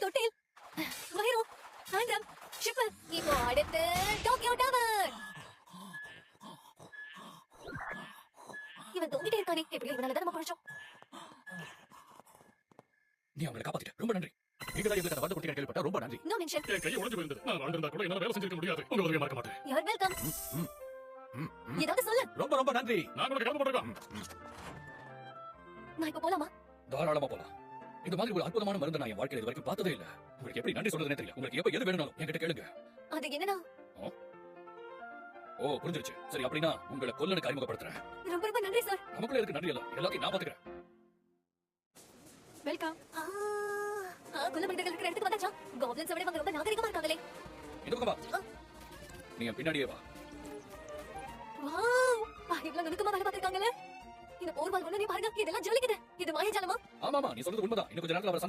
தொட்டில், வைரோ, ஆண்டம், ஷிப். இப்போ அடுத்து டோக்கியோ டவர். இவன் தூங்கிட்டே இருக்கானே, எப்படியோ இவனால தான் நம்ம குறைச்சோம். நீ அவங்களை காப்பாத்திட்ட, ரொம்ப நன்றி. நீங்களா எங்களுக்கு அந்த வந்து குட்டியை கேள்விப்பட்ட ரொம்ப நன்றி. No mention. என் கையை உடைஞ்சு போயிருந்தது. நான் வாழ்ந்திருந்தா கூட என்னால வேலை செஞ்சிருக்க முடியாது. உங்க உதவியை மறக்க மாட்டேன். You are welcome. ஏதாவது சொல்லு. ரொம்ப ரொம்ப நன்றி. நான் கூட கிளம்ப போறேன். நான் இப்ப போலாமா? தாராளமா போலாம். இந்த மாதிரி ஒரு அற்புதமான மருந்து நான் என் வாழ்க்கையில இது வரைக்கும் பார்த்ததே இல்ல. உங்களுக்கு எப்படி நன்றி சொல்றதுனே தெரியல. உங்களுக்கு எப்ப எது வேணும்னாலும் என்கிட்ட கேளுங்க. அது என்னன்னா? ஓ புரிஞ்சிருச்சு. சரி அப்படின்னா உங்களை கொல்லனுக்கு அறிமுகப்படுத்துறேன். ரொம்ப ரொம்ப நன்றி சார். நமக்குள்ள இருக்கு நன்றி எல்லாம். எல்லாத்தையும் நான் பாத்துக்கிறேன். வெல்கம். கொல்ல மனிதர்கள் இருக்கிற இடத்துக்கு வந்தாச்சா? காப்லின்ஸ் விட இவங்க ரொம்ப நாகரிகமா இருக்காங்களே. இந்த பக்கம் வா. நீ என் பின்னாடியே வா. வாவ்! இவ்வளவு நுணுக்கமா வேலை பார்த்திருக்காங்கல்ல. இந்த போர்வால் ஒண்ணு பாருங்க, இதெல்லாம் ஜொலிக்குது. இது மாயஜாலமா? ஆமாமா, நீ சொல்றது உண்மைதான். இன்னும் கொஞ்ச நேரத்துல அவரை